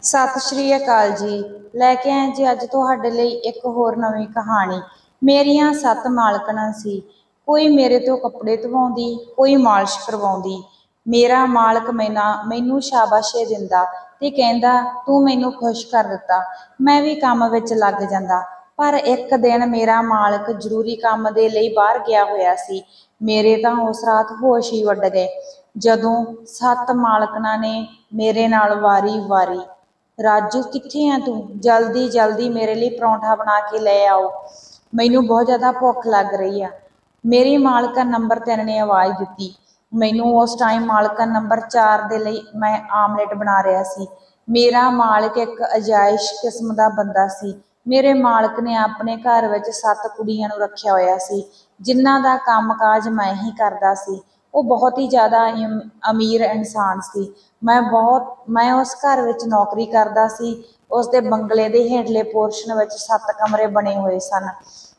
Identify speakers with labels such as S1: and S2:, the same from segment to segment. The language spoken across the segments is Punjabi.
S1: सत श्री अकाल जी। लैके आए जी अज तुहाडे लई एक होर नवीं कहानी। मेरियां 7 मालकणां सी। कोई मेरे तो कपड़े धवाउंदी, कोई मालिश करवाउंदी। मेरा मालक मैनू शाबाशे दिंदा ते कहंदा तू मैनू खुश कर दिता। मैं भी काम विच लग जांदा। पर एक दिन मेरा मालक जरूरी काम दे लई बाहर गया होया सी। मेरे तां उस रात होश ही उड़ गए जदों 7 मालकणां ने मेरे नाल वारी वारी राजू कित्थे है तू, जल्दी जल्दी मेरे लिए परौंठा बना के ले आओ, मैनू बहुत ज़्यादा भुख लग रही है। मेरी मालकन नंबर 3 ने आवाज़ दी। मैनू उस टाइम मालकन नंबर 4 दे लई मैं आमलेट बना रहा सी। मेरा मालक एक अजाइश किस्म का बंदा सी। मेरे मालक ने अपने घर विच 7 कुड़ियां नूं रखिया होया सी जिन्हां दा काम काज मैं ही करदा सी। वो बहुत ही ज़्यादा अमीर इंसान सी। मैं उस घर विच नौकरी करदा सी। उसके बंगले के हेठले पोर्शन विच 7 कमरे बने हुए सन।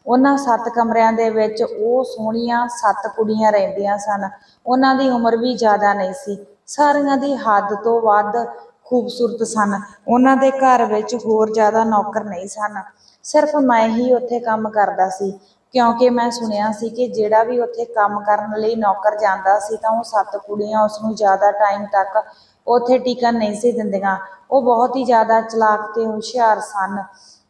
S1: उन्हां 7 कमरियां दे विच वो सोहणियां 7 कुड़ियां रहिंदियां सन। उन्हां दी उम्र भी ज़्यादा नहीं सी। सारियां दी हद तो वध खूबसूरत सन। उन्हां दे घर विच होर ज़्यादा नौकर नहीं सन। सिर्फ मैं ही उत्थे काम करदा सी क्योंकि मैं सुनिया सी कि जिहड़ा भी उत्थे काम करन लई नौकर जांदा सी तां वो 7 कुड़ियां उसनूं ज़्यादा टाइम तक उत्थे टिकन नहीं सी दिंदियां। वो बहुत ही ज़्यादा चलाक ते हुशियार सन।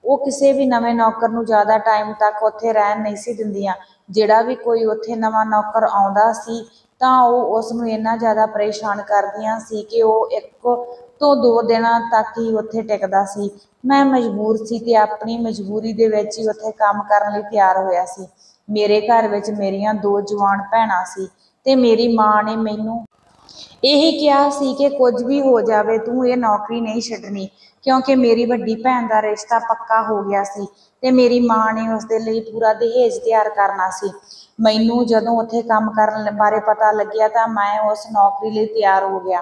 S1: वो किसी भी नवे नौकर नूं ज़्यादा टाइम तक उत्थे रहन नहीं सी दिंदियां। जिहड़ा भी कोई उत्थे नवां नौकर आउंदा सी तां वो उसनूं इन्ना ज़्यादा परेशान करदियां सी कि वो 1 तो 2 दिनां तक ही उत्थे टिकदा सी। मैं मजबूर सी ते अपनी मजबूरी दे विच ही उत्थे काम करन लई तैयार होया सी। मेरे घर विच मेरियां 2 जवान भैणां सी ते मेरी माँ ने मैनू यही कहा सी कि कुछ भी हो जाए तू ये नौकरी नहीं छड्डनी क्योंकि मेरी वड्डी भैन का रिश्ता पक्का हो गया सी ते मेरी माँ ने उसदे लई पूरा दहेज तैयार करना सी। मैनू जदों उत्थे काम करन बारे पता लग्या तां मैं उस नौकरी लई तैयार हो गया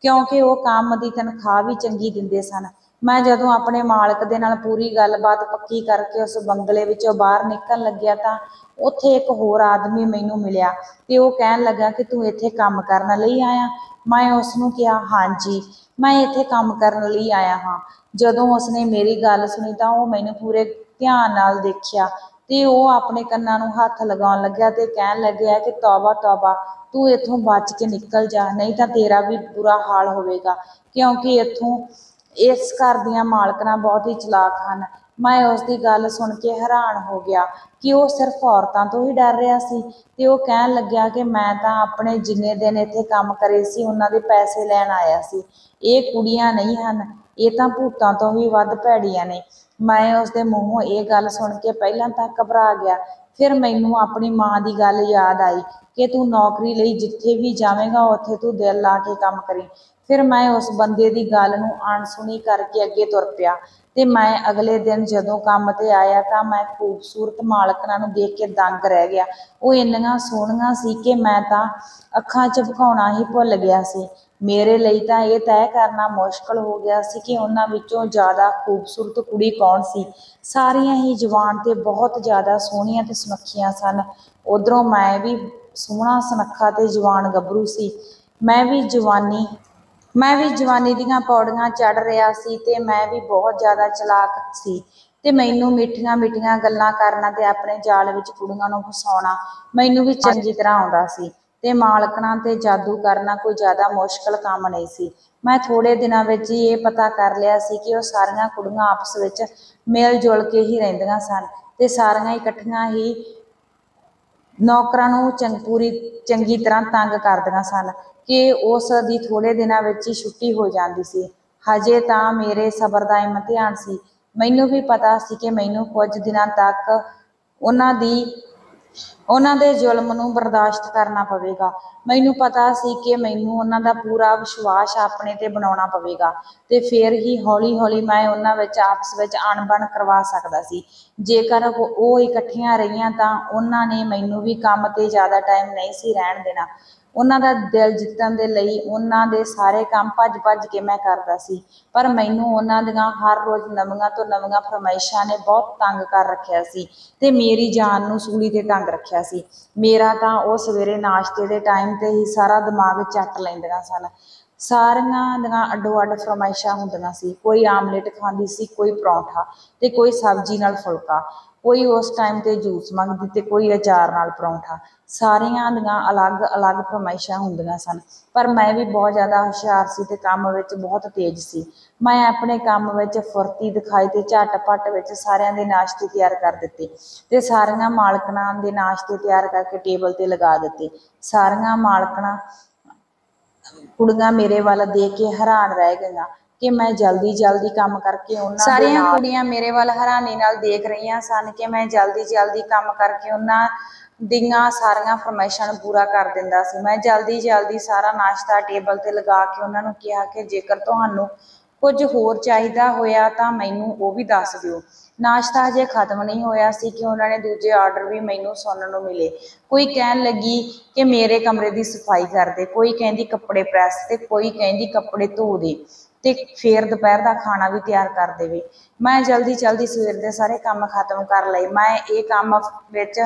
S1: क्योंकि वो काम की तनख्वाह भी चंगी दिंदे सन। मैं जदों अपने मालक दे नाल पूरी गलबात पक्की करके उस बंगले विचों बाहर निकलण लग्या तां उत्थे एक होर आदमी मैनू मिलिया ते वो कहण लगा कि तू इत्थे काम करन लई आया। मैं उसनूं कहा हाँ जी मैं इत्थे काम करन लई आया हाँ। जदों उसने मेरी गल सुनी तां वो मैनू पूरे ध्यान नाल देखिया ते वो अपने कन्नां नूं हत्थ लगाउण लग्या ते कहण लग्या कि तौबा तौबा तू इत्थों बच के निकल जा नहीं तां तेरा भी बुरा हाल होवेगा क्योंकि इत्थों इस घर दीयां मालकणां बहुत ही चलाक हन। मैं उसकी गल सुन के हैरान हो गया कि वो सिर्फ औरतों तो ही डर रहा सी ते वो कहण लग्या कि मैं तां अपने जिन्ने दिन इत्थे काम करे सी उन्हां दे पैसे लैण आया सी। ये कुड़ियां नहीं हन, ये तां भूतां तो भी वध भैड़ियां ने। मैं उसके मूँहों ये गल सुन के पहलां तां घबरा गया फिर मैनू अपनी माँ की गल याद आई कि तू नौकरी लई जिथे भी जावेगा उत्थे तू दिल ला के काम करी। फिर मैं उस बंदे की गल नूं अणसुणी करके अगे तुर पिया ते मैं अगले दिन जदों काम ते आया तां मैं खूबसूरत मालकणां नूं देख के दंग रह गया। वो इन्नियां सोहणियां सी कि मैं तां अखां झपकाउणा ही भुल गया सी। मेरे लिए तां ये तय करना मुश्किल हो गया सी कि उन्हां विचों ज़्यादा खूबसूरत कुड़ी कौन सी। सारियां ही जवान ते बहुत ज़्यादा सोहणियां ते सुनक्खियां सन। उधरों मैं भी सोहणा सुनक्खा ते जवान गभरू सी। मैं भी जवानी दीयां पौड़ियां चढ़ रहा सी ते मैं भी बहुत ज़्यादा चलाक सी ते मैनू मिठियां मिठियां गल्लां करना ते अपने जाल विच कुड़ियां नूं फसाउणा मैनू भी चंगी तरह आउंदा सी ते मालकणां ते जादू करना कोई ज़्यादा मुश्किल काम नहीं सी। मैं थोड़े दिनां विच ही ये पता कर लिया सी कि वो सारियां कुड़ियां आपस विच मिल जुल के ही रहिंदियां सन ते सारियां इकट्ठियां ही नौकरां नूं पूरी चंगी तरह तंग करदियां सन कि उस दी थोड़े दिनां विच ही छुट्टी हो जाती सी। हजे तां मेरे सबर दा इम्तिहान सी। मैनू भी पता सी कि मैनू कुछ दिनां तक उन्हां दे जुल्म नूं बर्दाश्त करना पवेगा। मैनू पता सी कि मैनू उन्हां दा पूरा विश्वास अपने ते बनाउणा पवेगा ते फिर ही हौली हौली मैं उन्हां विच आपस विच अणबण करवा सकदा सी। जेकर वो इकट्ठियां रहियां तां उन्हां ने मैनू भी काम ते ज़्यादा टाइम नहीं सी रहण देना। उन्हां दा दिल जितण दे लई उन्हां दे सारे काम भज भज के मैं करदा सी पर मैनू उन्हां दीयां हर रोज़ नवीआं तो नवीआं फरमाइशां ने बहुत तंग कर रखिया सी ते मेरी जान नूं सूली ते टंग रखिया सी। मेरा तां वो सवेरे नाश्ते के टाइम ते ही सारा दिमाग झट लैंदियां सन। ਸਾਰੀਆਂ ਦੀਆਂ ਅੱਡੋ ਅੱਡ ਫਰਮਾਇਸ਼ਾਂ ਹੁੰਦੀਆਂ ਸੀ। ਕੋਈ ਆਮਲੇਟ ਖਾਂਦੀ ਸੀ, ਕੋਈ ਪਰੌਂਠਾ ਤੇ ਕੋਈ ਸਬਜ਼ੀ ਨਾਲ ਫੁਲਕਾ, ਕੋਈ ਉਸ ਟਾਈਮ ਤੇ ਜੂਸ ਮੰਗਦੀ ਤੇ ਕੋਈ ਅਚਾਰ ਨਾਲ ਪਰੌਂਠਾ। ਸਾਰਿਆਂ ਦੀਆਂ ਅਲੱਗ-ਅਲੱਗ ਫਰਮਾਇਸ਼ਾਂ ਹੁੰਦੀਆਂ ਸਨ। ਪਰ ਮੈਂ ਵੀ ਬਹੁਤ ਜ਼ਿਆਦਾ ਹੁਸ਼ਿਆਰ ਸੀ ਤੇ ਕੰਮ ਵਿੱਚ ਬਹੁਤ ਤੇਜ਼ ਸੀ। ਮੈਂ ਆਪਣੇ ਕੰਮ ਵਿੱਚ ਫੁਰਤੀ ਦਿਖਾਈ ਤੇ ਝਟਪਟ ਵਿੱਚ ਸਾਰਿਆਂ ਦੇ ਨਾਸ਼ਤੇ ਤਿਆਰ ਕਰ ਦਿੱਤੇ ਤੇ ਸਾਰੀਆਂ ਮਾਲਕਣਾਂ ਦੇ ਨਾਸ਼ਤੇ ਤਿਆਰ ਕਰਕੇ ਟੇਬਲ ਤੇ ਲਗਾ ਦਿੱਤੇ। ਸਾਰੀਆਂ ਮਾਲਕਣਾਂ ਕੁੜੀਆਂ ਮੇਰੇ ਵੱਲ ਦੇਖ ਕੇ ਹੈਰਾਨ ਰਹਿ ਗਈਆਂ ਕਿ ਮੈਂ ਜਲਦੀ ਕੰਮ ਕਰਕੇ ਉਹਨਾਂ ਦੇ ਸਾਰੀਆਂ ਕੁੜੀਆਂ ਮੇਰੇ ਵੱਲ ਹੈਰਾਨੀ ਨਾਲ ਦੇਖ ਰਹੀਆਂ ਸਨ ਕਿ ਮੈਂ ਜਲਦੀ ਕੰਮ ਕਰਕੇ ਉਹਨਾਂ ਦੀਆਂ ਸਾਰੀਆਂ ਫਰਮਾਇਸ਼ਾਂ ਨੂੰ ਪੂਰਾ ਕਰ ਦਿੰਦਾ ਸੀ। ਮੈਂ ਜਲਦੀ ਸਾਰਾ ਨਾਸ਼ਤਾ ਟੇਬਲ ਤੇ ਲਗਾ ਕੇ ਉਹਨਾਂ ਨੂੰ ਕਿਹਾ ਕਿ ਜੇਕਰ ਤੁਹਾਨੂੰ ਕੁਝ ਹੋਰ ਚਾਹੀਦਾ ਹੋਇਆ ਤਾਂ ਮੈਨੂੰ ਉਹ ਵੀ ਦੱਸ ਦਿਓ। ਨਾਸ਼ਤਾ ਹਜੇ ਖਤਮ ਨਹੀਂ ਹੋਇਆ ਸੀ ਕਿ ਉਹਨਾਂ ਨੇ ਦੂਜੇ ਆਰਡਰ ਵੀ ਮੈਨੂੰ ਸੁਣਨ ਨੂੰ ਮਿਲੇ। ਕੋਈ ਕਹਿਣ ਲੱਗੀ ਕਿ ਮੇਰੇ ਕਮਰੇ ਦੀ ਸਫਾਈ ਕਰ ਦੇ, ਕੋਈ ਕਹਿੰਦੀ ਕੱਪੜੇ ਪ੍ਰੈਸ ਤੇ ਕੋਈ ਕਹਿੰਦੀ ਕੱਪੜੇ ਧੋ ਦੇ ਤੇ ਫੇਰ ਦੁਪਹਿਰ ਦਾ ਖਾਣਾ ਵੀ ਤਿਆਰ ਕਰ ਦੇਵੇ। ਮੈਂ ਜਲਦੀ ਸਵੇਰ ਦੇ ਸਾਰੇ ਕੰਮ ਖਤਮ ਕਰ ਲਏ। ਮੈਂ ਇਹ ਕੰਮ ਵਿੱਚ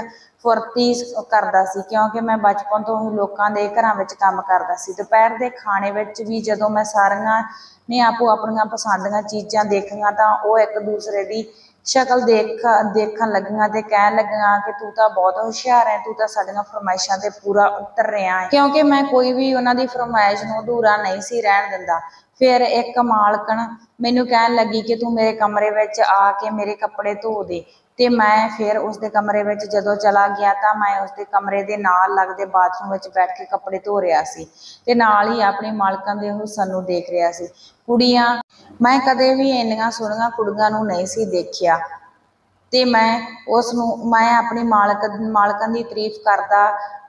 S1: ਫੁਰਤੀ ਕਰਦਾ ਸੀ ਕਿਉਂਕਿ ਮੈਂ ਬਚਪਨ ਤੋਂ ਹੀ ਲੋਕਾਂ ਦੇ ਘਰਾਂ ਵਿੱਚ ਕੰਮ ਕਰਦਾ ਸੀ। ਦੁਪਹਿਰ ਦੇ ਖਾਣੇ ਵਿੱਚ ਵੀ ਜਦੋਂ ਮੈਂ ਸਾਰੀਆਂ ਨੇ ਆਪੋ ਆਪਣੀਆਂ ਪਸੰਦ ਦੀਆਂ ਚੀਜ਼ਾਂ ਦੇਖੀਆਂ ਤਾਂ ਉਹ ਇੱਕ ਦੂਸਰੇ ਦੀ ਸ਼ਕਲ ਦੇਖਣ ਲੱਗੀਆਂ ਤੇ ਕਹਿਣ ਲੱਗੀਆਂ ਕਿ ਤੂੰ ਤਾਂ ਬਹੁਤ ਹੁਸ਼ਿਆਰ ਹੈ, ਤੂੰ ਤਾਂ ਸਾਡੀਆਂ ਫਰਮਾਇਸ਼ਾਂ ਤੇ ਪੂਰਾ ਉਤਰ ਰਿਹਾ ਹੈ। ਕਿਉਂਕਿ ਮੈਂ ਕੋਈ ਵੀ ਉਹਨਾਂ ਦੀ ਫਰਮਾਇਸ਼ ਨੂੰ ਅਧੂਰਾ ਨਹੀਂ ਸੀ ਰਹਿਣ ਦਿੰਦਾ। ਫਿਰ ਇੱਕ ਮਾਲਕਣ ਮੈਨੂੰ ਕਹਿਣ ਲੱਗੀ ਕਿ ਤੂੰ ਮੇਰੇ ਕਮਰੇ ਵਿੱਚ ਆ ਕੇ ਮੇਰੇ ਕੱਪੜੇ ਧੋ ਦੇ ਤੇ ਮੈਂ ਫਿਰ ਉਸਦੇ ਕਮਰੇ ਵਿੱਚ ਜਦੋਂ ਚਲਾ ਗਿਆ ਤਾਂ ਮੈਂ ਉਸਦੇ ਕਮਰੇ ਦੇ ਨਾਲ ਲੱਗਦੇ ਬਾਥਰੂਮ ਵਿੱਚ ਬੈਠ ਕੇ ਕੱਪੜੇ ਧੋ ਰਿਹਾ ਸੀ ਤੇ ਨਾਲ ਹੀ ਆਪਣੀ ਮਾਲਕਣ ਦੇ ਹੁਸਨ ਨੂੰ ਦੇਖ ਰਿਹਾ ਸੀ। ਕੁੜੀਆਂ, ਮੈਂ ਕਦੇ ਵੀ ਇੰਨੀਆਂ ਸੋਹਣੀਆਂ ਕੁੜੀਆਂ ਨੂੰ ਨਹੀਂ ਸੀ ਦੇਖਿਆ ਤੇ ਮੈਂ ਆਪਣੀ ਮਾਲਕਣ ਦੀ ਤਾਰੀਫ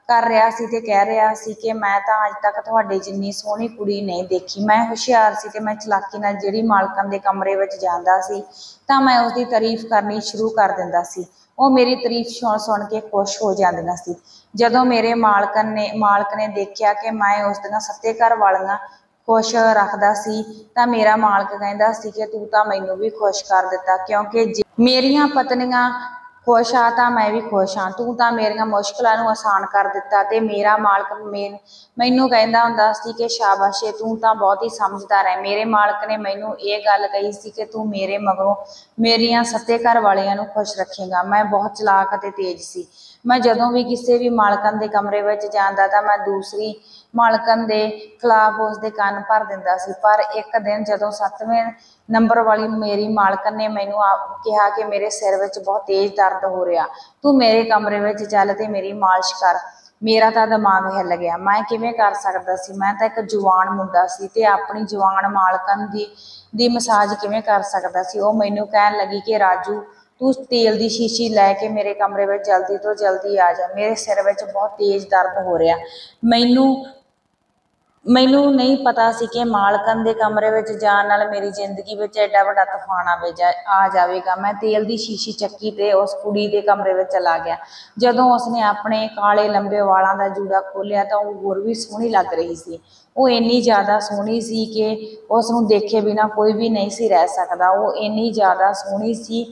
S1: ਕਰ ਰਿਹਾ ਸੀ ਤੇ ਕਹਿ ਰਿਹਾ ਸੀ ਕਿ ਮੈਂ ਤਾਂ ਅੱਜ ਤੱਕ ਤੁਹਾਡੇ ਜਿੰਨੀ ਸੋਹਣੀ ਕੁੜੀ ਨਹੀਂ ਦੇਖੀ। ਮੈਂ ਹੁਸ਼ਿਆਰ ਸੀ ਤੇ ਮੈਂ ਚਲਾਕੀ ਨਾਲ ਜਿਹੜੀ ਮਾਲਕਣ ਦੇ ਕਮਰੇ ਵਿੱਚ ਜਾਂਦਾ ਸੀ ਤਾਂ ਮੈਂ ਉਸਦੀ ਤਾਰੀਫ ਕਰਨੀ ਸ਼ੁਰੂ ਕਰ ਦਿੰਦਾ ਸੀ। ਉਹ ਮੇਰੀ ਤਾਰੀਫ ਸੁਣ ਕੇ ਖੁਸ਼ ਹੋ ਜਾਂਦੀਆਂ ਸੀ। ਜਦੋਂ ਮੇਰੇ ਮਾਲਕ ਨੇ ਦੇਖਿਆ ਕਿ ਮੈਂ ਉਸ ਦੀਆਂ ਸੱਤੇ ਘਰ ਵਾਲੀਆਂ ਖੁਸ਼ ਰੱਖਦਾ ਸੀ ਤਾਂ ਮੇਰਾ ਮਾਲਕ ਕਹਿੰਦਾ ਸੀ ਕਿ ਤੂੰ ਤਾਂ ਮੈਨੂੰ ਵੀ ਖੁਸ਼ ਕਰ ਦਿੱਤਾ, ਕਿਉਂਕਿ ਜੇ ਮੇਰੀਆਂ ਪਤਨੀਆਂ ਖੁਸ਼ ਆ ਤਾਂ ਮੈਂ ਵੀ ਖੁਸ਼ ਹਾਂ। ਤੂੰ ਤਾਂ ਮੇਰੀਆਂ ਮੁਸ਼ਕਿਲਾਂ ਨੂੰ ਆਸਾਨ ਕਰ ਦਿੱਤਾ। ਤੇ ਮੇਰਾ ਮਾਲਕ ਮੈਨੂੰ ਕਹਿੰਦਾ ਹੁੰਦਾ ਸੀ ਕਿ ਸ਼ਾਬਾਸ਼ ਏ, ਤੂੰ ਤਾਂ ਬਹੁਤ ਹੀ ਸਮਝਦਾਰ ਹੈ। ਮੇਰੇ ਮਾਲਕ ਨੇ ਮੈਨੂੰ ਇਹ ਗੱਲ ਕਹੀ ਸੀ ਕਿ ਤੂੰ ਮੇਰੇ ਮਗਰੋਂ ਮੇਰੀਆਂ ਸੱਤੇ ਘਰ ਵਾਲਿਆਂ ਨੂੰ ਖੁਸ਼ ਰੱਖੇਗਾ। ਮੈਂ ਬਹੁਤ ਚਲਾਕ ਅਤੇ ਤੇਜ਼ ਸੀ। ਮੈਂ ਜਦੋਂ ਵੀ ਕਿਸੇ ਵੀ ਮਾਲਕਣ ਦੇ ਕਮਰੇ ਵਿੱਚ ਜਾਂਦਾ ਤਾਂ ਮੈਂ ਦੂਸਰੀ ਮਾਲਕਣ ਦੇ ਖਿਲਾਫ ਉਸਦੇ ਕੰਨ ਭਰ ਦਿੰਦਾ ਸੀ। ਪਰ ਇੱਕ ਦਿਨ ਜਦੋਂ 7ਵੇਂ ਨੰਬਰ ਵਾਲੀ ਮੇਰੀ ਮਾਲਕਣ ਨੇ ਮੈਨੂੰ ਕਿਹਾ ਕਿ ਮੇਰੇ ਸਿਰ ਵਿੱਚ ਬਹੁਤ ਤੇਜ਼ ਦਰਦ ਹੋ ਰਿਹਾ, ਤੂੰ ਮੇਰੇ ਕਮਰੇ ਵਿੱਚ ਚੱਲ ਤੇ ਮੇਰੀ ਮਾਲਿਸ਼ ਕਰ। ਮੇਰਾ ਤਾਂ ਦਿਮਾਗ ਹਿੱਲ ਗਿਆ। ਮੈਂ ਕਿਵੇਂ ਕਰ ਸਕਦਾ ਸੀ? ਮੈਂ ਤਾਂ ਇੱਕ ਜਵਾਨ ਮੁੰਡਾ ਸੀ ਤੇ ਆਪਣੀ ਜਵਾਨ ਮਾਲਕਣ ਦੀ ਮਸਾਜ ਕਿਵੇਂ ਕਰ ਸਕਦਾ ਸੀ? ਉਹ ਮੈਨੂੰ ਕਹਿਣ ਲੱਗੀ ਕਿ ਰਾਜੂ, ਤੂੰ ਤੇਲ ਦੀ ਸ਼ੀਸ਼ੀ ਲੈ ਕੇ ਮੇਰੇ ਕਮਰੇ ਵਿੱਚ ਜਲਦੀ ਤੋਂ ਜਲਦੀ ਆ ਜਾ, ਮੇਰੇ ਸਿਰ ਵਿੱਚ ਬਹੁਤ ਤੇਜ਼ ਦਰਦ ਹੋ ਰਿਹਾ। ਮੈਨੂੰ ਨਹੀਂ ਪਤਾ ਸੀ ਕਿ ਮਾਲਕਣ ਦੇ ਕਮਰੇ ਵਿੱਚ ਜਾਣ ਨਾਲ ਮੇਰੀ ਜ਼ਿੰਦਗੀ ਵਿੱਚ ਐਡਾ ਵੱਡਾ ਤੂਫਾਨ ਆ ਜਾਵੇਗਾ। ਮੈਂ ਤੇਲ ਦੀ ਸ਼ੀਸ਼ੀ ਚੱਕੀ ਤੇ ਉਸ ਕੁੜੀ ਦੇ ਕਮਰੇ ਵਿੱਚ ਚਲਾ ਗਿਆ। ਜਦੋਂ ਉਸਨੇ ਆਪਣੇ ਕਾਲੇ ਲੰਬੇ ਵਾਲਾਂ ਦਾ ਜੂੜਾ ਖੋਲ੍ਹਿਆ ਤਾਂ ਉਹ ਹੋਰ ਵੀ ਸੋਹਣੀ ਲੱਗ ਰਹੀ ਸੀ। ਉਹ ਇੰਨੀ ਜ਼ਿਆਦਾ ਸੋਹਣੀ ਸੀ ਕਿ ਉਸ ਨੂੰ ਦੇਖੇ ਬਿਨਾਂ ਕੋਈ ਵੀ ਨਹੀਂ ਸੀ ਰਹਿ ਸਕਦਾ। ਉਹ ਇੰਨੀ ਜ਼ਿਆਦਾ ਸੋਹਣੀ ਸੀ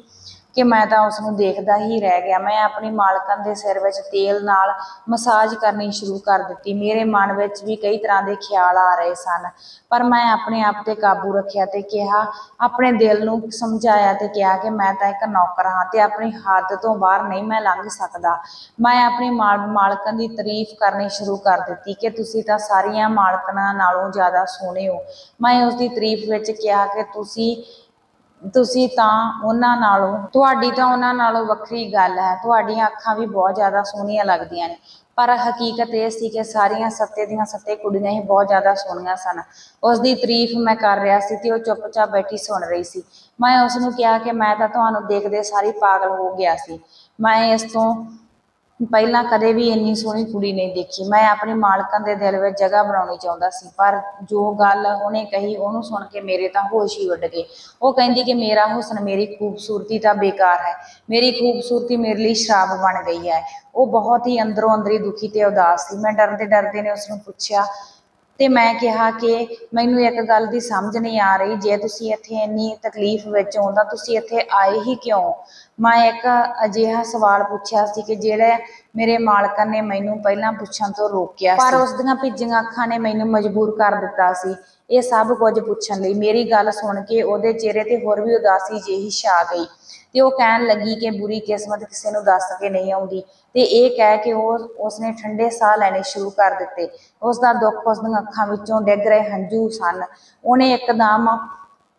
S1: ਕਿ ਮੈਂ ਤਾਂ ਉਸਨੂੰ ਦੇਖਦਾ ਹੀ ਰਹਿ ਗਿਆ। ਮੈਂ ਆਪਣੀ ਮਾਲਕਣ ਦੇ ਸਿਰ ਵਿੱਚ ਤੇਲ ਨਾਲ ਮਸਾਜ ਕਰਨੀ ਸ਼ੁਰੂ ਕਰ ਦਿੱਤੀ। ਮੇਰੇ ਮਨ ਵਿੱਚ ਵੀ ਕਈ ਤਰ੍ਹਾਂ ਦੇ ਖਿਆਲ ਆ ਰਹੇ ਸਨ, ਪਰ ਮੈਂ ਆਪਣੇ ਆਪ ਤੇ ਕਾਬੂ ਰੱਖਿਆ ਤੇ ਆਪਣੇ ਦਿਲ ਨੂੰ ਸਮਝਾਇਆ ਤੇ ਕਿਹਾ ਕਿ ਮੈਂ ਤਾਂ ਇੱਕ ਨੌਕਰ ਹਾਂ ਤੇ ਆਪਣੀ ਹੱਦ ਤੋਂ ਬਾਹਰ ਨਹੀਂ ਮੈਂ ਲੰਘ ਸਕਦਾ। ਮੈਂ ਆਪਣੀ ਮਾਲਕਣ ਦੀ ਤਾਰੀਫ ਕਰਨੀ ਸ਼ੁਰੂ ਕਰ ਦਿੱਤੀ ਕਿ ਤੁਸੀਂ ਤਾਂ ਸਾਰੀਆਂ ਮਾਲਕਣਾਂ ਨਾਲੋਂ ਜ਼ਿਆਦਾ ਸੋਹਣੇ ਹੋ। ਮੈਂ ਉਸਦੀ ਤਾਰੀਫ ਵਿੱਚ ਕਿਹਾ ਕਿ ਤੁਹਾਡੀ ਤਾਂ ਉਹਨਾਂ ਨਾਲੋਂ ਵੱਖਰੀ ਗੱਲ ਹੈ, ਤੁਹਾਡੀਆਂ ਅੱਖਾਂ ਵੀ ਬਹੁਤ ਜ਼ਿਆਦਾ ਸੋਹਣੀਆਂ ਲੱਗਦੀਆਂ ਨੇ। ਪਰ ਹਕੀਕਤ ਇਹ ਸੀ ਕਿ ਸਾਰੀਆਂ ਸੱਤੇ ਦੀਆਂ ਸੱਤੇ ਕੁੜੀਆਂ ਹੀ ਬਹੁਤ ਜ਼ਿਆਦਾ ਸੋਹਣੀਆਂ ਸਨ। ਉਸਦੀ ਤਾਰੀਫ ਮੈਂ ਕਰ ਰਿਹਾ ਸੀ ਤੇ ਉਹ ਚੁੱਪਚਾਪ ਬੈਠੀ ਸੁਣ ਰਹੀ ਸੀ। ਮੈਂ ਉਸਨੂੰ ਕਿਹਾ ਕਿ ਮੈਂ ਤਾਂ ਤੁਹਾਨੂੰ ਦੇਖਦੇ ਸਾਰੀ ਪਾਗਲ ਹੋ ਗਿਆ ਸੀ। ਮੈਂ ਇਸ ਤੋਂ ਪਹਿਲਾਂ ਕਦੇ ਵੀ ਇੰਨੀ ਸੋਹਣੀ ਕੁੜੀ ਨਹੀਂ ਦੇਖੀ। ਮੈਂ ਆਪਣੀ ਮਾਲਕਣ ਦੇ ਦਿਲ ਵਿੱਚ ਜਗ੍ਹਾ ਬਣਾਉਣੀ ਚਾਹੁੰਦਾ ਸੀ, ਪਰ ਜੋ ਗੱਲ ਉਹਨੇ ਕਹੀ ਉਹਨੂੰ ਸੁਣ ਕੇ ਮੇਰੇ ਤਾਂ ਹੋਸ਼ ਹੀ ਉੱਡ ਗਏ। ਉਹ ਕਹਿੰਦੀ ਕਿ ਮੇਰਾ ਹੁਸਨ, ਮੇਰੀ ਖੂਬਸੂਰਤੀ ਤਾਂ ਬੇਕਾਰ ਹੈ, ਮੇਰੀ ਖੂਬਸੂਰਤੀ ਮੇਰੇ ਲਈ ਸ਼ਰਾਬ ਬਣ ਗਈ ਹੈ। ਉਹ ਬਹੁਤ ਹੀ ਅੰਦਰੋਂ ਅੰਦਰੀ ਦੁਖੀ ਤੇ ਉਦਾਸ ਸੀ। ਮੈਂ ਡਰਦੇ ਨੇ ਉਸਨੂੰ ਪੁੱਛਿਆ ਤੇ ਮੈਂ ਕਿਹਾ ਕਿ ਮੈਨੂੰ ਇੱਕ ਗੱਲ ਦੀ ਸਮਝ ਨਹੀਂ ਆ ਰਹੀ, ਜੇ ਤੁਸੀਂ ਇੱਥੇ ਇੰਨੀ ਤਕਲੀਫ ਵਿੱਚ ਹੋ ਤਾਂ ਤੁਸੀਂ ਇੱਥੇ ਆਏ ਹੀ ਕਿਉਂ? ਮੈਂ ਇੱਕ ਅਜਿਹਾ ਸਵਾਲ ਪੁੱਛਿਆ ਸੀ ਕਿ ਮੇਰੇ ਮਾਲਕਨ ਨੇ ਮੈਨੂੰ ਪਹਿਲਾਂ ਪੁੱਛਣ ਤੋਂ ਰੋਕਿਆ ਪਰ ਉਸ ਦੀਆਂ ਭਿੱਜੀਆਂ ਅੱਖਾਂ ਨੇ ਮੈਨੂੰ ਮਜਬੂਰ ਕਰ ਦਿੱਤਾ ਸੀ ਇਹ ਸਭ ਕੁਝ ਪੁੱਛਣ ਲਈ। ਮੇਰੀ ਗੱਲ ਸੁਣ ਕੇ ਉਹਦੇ ਚਿਹਰੇ ਤੇ ਹੋਰ ਵੀ ਉਦਾਸੀ ਜਿਹੀ ਛਾ ਗਈ ਤੇ ਉਹ ਕਹਿਣ ਲੱਗੀ ਕਿ ਬੁਰੀ ਕਿਸਮਤ ਕਿਸੇ ਨੂੰ ਦੱਸ ਕੇ ਨਹੀਂ ਆਉਂਦੀ। ਤੇ ਇਹ ਕਹਿ ਕੇ ਉਸਨੇ ਠੰਡੇ ਸਾਹ ਲੈਣੇ ਸ਼ੁਰੂ ਕਰ ਦਿੱਤੇ। ਉਸ ਦਾ ਦੁੱਖ ਉਸ ਦੀਆਂ ਅੱਖਾਂ ਵਿੱਚੋਂ ਡਿੱਗ ਰਹੇ ਹੰਝੂ ਸਨ। ਉਹਨੇ ਇੱਕਦਮ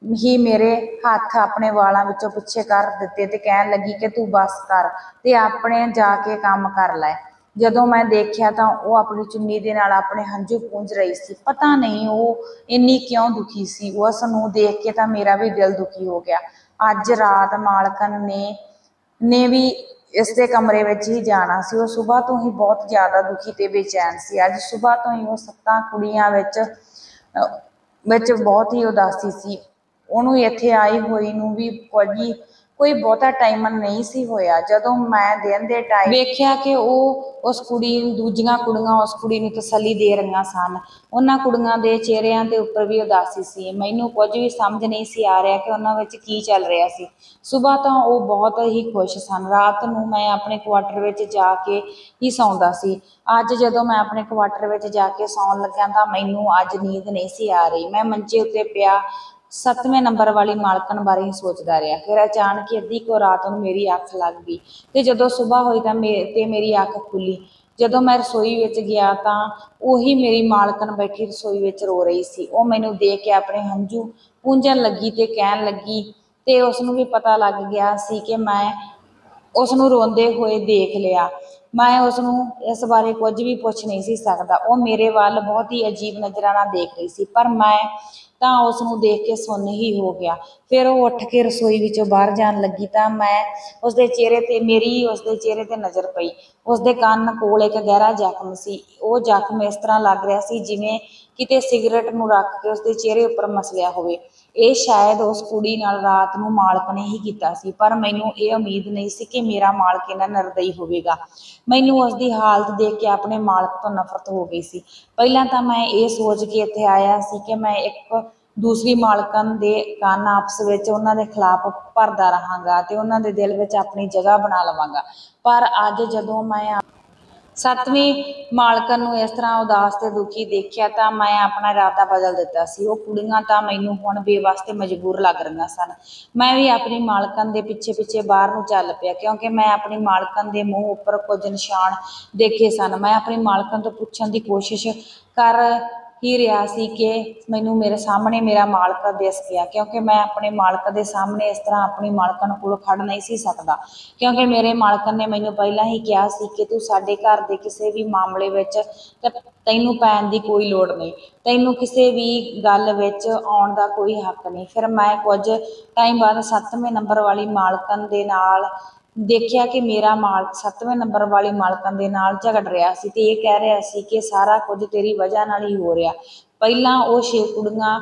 S1: ਹੀ ਮੇਰੇ ਹੱਥ ਆਪਣੇ ਵਾਲਾਂ ਵਿੱਚੋਂ ਪਿੱਛੇ ਕਰ ਦਿੱਤੇ ਤੇ ਕਹਿਣ ਲੱਗੀ ਕਿ ਤੂੰ ਬਸ ਕਰ ਤੇ ਆਪਣੇ ਜਾ ਕੇ ਕੰਮ ਕਰ ਲੈ। ਜਦੋਂ ਮੈਂ ਦੇਖਿਆ ਤਾਂ ਉਹ ਆਪਣੀ ਚੁੰਨੀ ਦੇ ਨਾਲ ਆਪਣੇ ਹੰਝੂ ਪੂੰਝ ਰਹੀ ਸੀ। ਪਤਾ ਨਹੀਂ ਉਹ ਇੰਨੀ ਕਿਉਂ ਦੁਖੀ ਸੀ। ਉਸ ਨੂੰ ਦੇਖ ਕੇ ਤਾਂ ਮੇਰਾ ਵੀ ਦਿਲ ਦੁਖੀ ਹੋ ਗਿਆ। ਅੱਜ ਰਾਤ ਮਾਲਕਨ ਨੇ ਵੀ ਇਸ ਦੇ ਕਮਰੇ ਵਿੱਚ ਹੀ ਜਾਣਾ ਸੀ। ਉਹ ਸੁਬਾਹ ਤੋਂ ਹੀ ਬਹੁਤ ਜ਼ਿਆਦਾ ਦੁਖੀ ਤੇ ਬੇਚੈਨ ਸੀ। ਅੱਜ ਸੁਬਾਹ ਤੋਂ ਹੀ ਉਹ 7 ਕੁੜੀਆਂ ਵਿੱਚ ਬਹੁਤ ਹੀ ਉਦਾਸੀ ਸੀ। ਉਹਨੂੰ ਇੱਥੇ ਆਈ ਹੋਈ ਨੂੰ ਵੀ ਕੋਈ ਬਹੁਤਾ ਟਾਈਮ ਨਹੀਂ ਸੀ ਹੋਇਆ ਜਦੋਂ ਮੈਂ ਦਿਨ ਦੇ ਟਾਈਮ ਵੇਖਿਆ ਕਿ ਦੂਜੀਆਂ ਕੁੜੀਆਂ ਉਸ ਕੁੜੀ ਨੂੰ ਤਸੱਲੀ ਦੇ ਰਹੀਆਂ ਸਨ। ਉਹਨਾਂ ਕੁੜੀਆਂ ਦੇ ਚਿਹਰਿਆਂ ਦੇ ਉੱਪਰ ਵੀ ਉਦਾਸੀ ਸੀ। ਮੈਨੂੰ ਕੁਝ ਵੀ ਸਮਝ ਨਹੀਂ ਸੀ ਆ ਰਿਹਾ ਕਿ ਉਹਨਾਂ ਵਿੱਚ ਕੀ ਚੱਲ ਰਿਹਾ ਸੀ। ਸੁਬਾਹ ਤਾਂ ਉਹ ਬਹੁਤ ਹੀ ਖੁਸ਼ ਸਨ। ਰਾਤ ਨੂੰ ਮੈਂ ਆਪਣੇ ਕੁਆਟਰ ਵਿੱਚ ਜਾ ਕੇ ਹੀ ਸੌਂਦਾ ਸੀ। ਅੱਜ ਜਦੋਂ ਮੈਂ ਆਪਣੇ ਕੁਆਟਰ ਵਿੱਚ ਜਾ ਕੇ ਸੌਣ ਲੱਗਿਆ ਤਾਂ ਮੈਨੂੰ ਅੱਜ ਨੀਂਦ ਨਹੀਂ ਸੀ ਆ ਰਹੀ। ਮੈਂ ਮੰਜੇ ਉੱਤੇ ਪਿਆ 7ਵੇਂ ਨੰਬਰ ਵਾਲੀ ਮਾਲਕਨ ਬਾਰੇ ਹੀ ਸੋਚਦਾ ਰਿਹਾ। ਫਿਰ ਅਚਾਨਕ ਅੱਧੀ ਕੁ ਰਾਤ ਨੂੰ ਮੇਰੀ ਅੱਖ ਲੱਗ ਗਈ ਤੇ ਜਦੋਂ ਸੁਬਾਹ ਹੋਈ ਤਾਂ ਮੇਰੀ ਅੱਖ ਖੁੱਲੀ। ਜਦੋਂ ਮੈਂ ਰਸੋਈ ਵਿੱਚ ਗਿਆ ਤਾਂ ਉਹੀ ਮੇਰੀ ਮਾਲਕਨ ਬੈਠੀ ਰਸੋਈ ਵਿੱਚ ਰੋ ਰਹੀ ਸੀ। ਉਹ ਮੈਨੂੰ ਦੇਖ ਕੇ ਆਪਣੇ ਹੰਝੂ ਪੂੰਝਣ ਲੱਗੀ ਤੇ ਕਹਿਣ ਲੱਗੀ ਤੇ ਉਸਨੂੰ ਵੀ ਪਤਾ ਲੱਗ ਗਿਆ ਸੀ ਕਿ ਮੈਂ ਉਸਨੂੰ ਰੋਂਦੇ ਹੋਏ ਦੇਖ ਲਿਆ। ਮੈਂ ਉਸਨੂੰ ਇਸ ਬਾਰੇ ਕੁਝ ਵੀ ਪੁੱਛ ਨਹੀਂ ਸੀ ਸਕਦਾ। ਉਹ ਮੇਰੇ ਵੱਲ ਬਹੁਤ ਹੀ ਅਜੀਬ ਨਜ਼ਰਾਂ ਨਾਲ ਦੇਖ ਰਹੀ ਸੀ ਪਰ ਮੈਂ ਤਾਂ ਉਸਨੂੰ ਦੇਖ ਕੇ ਸੁੰਨ ਹੀ ਹੋ ਗਿਆ। ਫਿਰ ਉਹ ਉੱਠ ਕੇ ਰਸੋਈ ਵਿੱਚੋਂ ਬਾਹਰ ਜਾਣ ਲੱਗੀ ਤਾਂ ਉਸਦੇ ਚਿਹਰੇ ਤੇ ਨਜ਼ਰ ਪਈ। ਉਸਦੇ ਕੰਨ ਕੋਲ ਇੱਕ ਗਹਿਰਾ ਜ਼ਖਮ ਸੀ। ਉਹ ਜ਼ਖਮ ਇਸ ਤਰ੍ਹਾਂ ਲੱਗ ਰਿਹਾ ਸੀ ਜਿਵੇਂ ਕਿਤੇ ਸਿਗਰਟ ਨੂੰ ਰੱਖ ਕੇ ਉਸਦੇ ਚਿਹਰੇ ਉੱਪਰ ਮਸਲਿਆ ਹੋਵੇ। ਇਹ ਸ਼ਾਇਦ ਉਸ ਕੁੜੀ ਨਾਲ ਰਾਤ ਨੂੰ ਮਾਲਕ ਨੇ ਹੀ ਕੀਤਾ ਸੀ ਪਰ ਮੈਨੂੰ ਇਹ ਉਮੀਦ ਨਹੀਂ ਸੀ ਕਿ ਮੇਰਾ ਮਾਲਕ ਇੰਨਾ ਨਿਰਦਈ ਹੋਵੇਗਾ। ਮੈਨੂੰ ਉਸਦੀ ਹਾਲਤ ਦੇਖ ਕੇ ਆਪਣੇ ਮਾਲਕ ਤੋਂ ਨਫ਼ਰਤ ਹੋ ਗਈ ਸੀ। ਪਹਿਲਾਂ ਤਾਂ ਮੈਂ ਇਹ ਸੋਚ ਕੇ ਇੱਥੇ ਆਇਆ ਸੀ ਕਿ ਮੈਂ ਇੱਕ ਦੂਸਰੀ ਮਾਲਕਨ ਦੇ ਕੰਨ ਆਪਸ ਵਿੱਚ ਉਹਨਾਂ ਦੇ ਖਿਲਾਫ ਭਰਦਾ ਰਹਾਂਗਾ ਤੇ ਉਹਨਾਂ ਦੇ ਦਿਲ ਵਿੱਚ ਆਪਣੀ ਜਗ੍ਹਾ ਬਣਾ ਲਵਾਂਗਾ। ਪਰ ਅੱਜ ਜਦੋਂ ਮੈਂ 7ਵੀਂ ਮਾਲਕਨ ਨੂੰ ਇਸ ਤਰ੍ਹਾਂ ਉਦਾਸ ਤੇ ਦੁਖੀ ਦੇਖਿਆ ਤਾਂ ਮੈਂ ਆਪਣਾ ਇਰਾਦਾ ਬਦਲ ਦਿੱਤਾ ਸੀ। ਉਹ ਕੁੜੀਆਂ ਤਾਂ ਮੈਨੂੰ ਹੁਣ ਬੇਵੱਸ ਤੇ ਮਜਬੂਰ ਲੱਗ ਰਹੀਆਂ ਸਨ। ਮੈਂ ਵੀ ਆਪਣੀ ਮਾਲਕਨ ਦੇ ਪਿੱਛੇ ਪਿੱਛੇ ਬਾਹਰ ਨੂੰ ਚੱਲ ਪਿਆ ਕਿਉਂਕਿ ਮੈਂ ਆਪਣੀ ਮਾਲਕਨ ਦੇ ਮੂੰਹ ਉੱਪਰ ਕੁਝ ਨਿਸ਼ਾਨ ਦੇਖੇ ਸਨ। ਮੈਂ ਆਪਣੀ ਮਾਲਕਨ ਤੋਂ ਪੁੱਛਣ ਦੀ ਕੋਸ਼ਿਸ਼ ਕਰ ਹੀ ਰਿਹਾ ਸੀ ਕਿ ਮੈਨੂੰ ਮੇਰੇ ਸਾਹਮਣੇ ਮੇਰਾ ਮਾਲਕ ਦਿਸ ਗਿਆ ਕਿਉਂਕਿ ਮੈਂ ਆਪਣੇ ਮਾਲਕ ਦੇ ਸਾਹਮਣੇ ਇਸ ਤਰ੍ਹਾਂ ਆਪਣੀ ਮਾਲਕਨ ਕੋਲ ਖੜ ਨਹੀਂ ਸੀ ਸਕਦਾ ਕਿਉਂਕਿ ਮੇਰੇ ਮਾਲਕਨ ਨੇ ਮੈਨੂੰ ਪਹਿਲਾਂ ਹੀ ਕਿਹਾ ਸੀ ਕਿ ਤੂੰ ਸਾਡੇ ਘਰ ਦੇ ਕਿਸੇ ਵੀ ਮਾਮਲੇ ਵਿੱਚ ਤੈਨੂੰ ਪੈਣ ਦੀ ਕੋਈ ਲੋੜ ਨਹੀਂ। ਤੈਨੂੰ ਕਿਸੇ ਵੀ ਗੱਲ ਵਿੱਚ ਆਉਣ ਦਾ ਕੋਈ ਹੱਕ ਨਹੀਂ। ਫਿਰ ਮੈਂ ਕੁਝ ਟਾਈਮ ਬਾਅਦ 7ਵੇਂ ਨੰਬਰ ਵਾਲੀ ਮਾਲਕਨ ਦੇ ਨਾਲ ਦੇਖਿਆ ਕਿ ਮੇਰਾ ਮਾਲਕ 7ਵੇਂ ਨੰਬਰ ਵਾਲੀ ਮਾਲਕਨ ਦੇ ਨਾਲ ਝਗੜ ਰਿਹਾ ਸੀ ਤੇ ਇਹ ਕਹਿ ਰਿਹਾ ਸੀ ਕਿ ਸਾਰਾ ਕੁਝ ਤੇਰੀ ਵਜ੍ਹਾ ਨਾਲ ਹੀ ਹੋ ਰਿਹਾ। ਪਹਿਲਾਂ ਉਹ 6 ਕੁੜੀਆਂ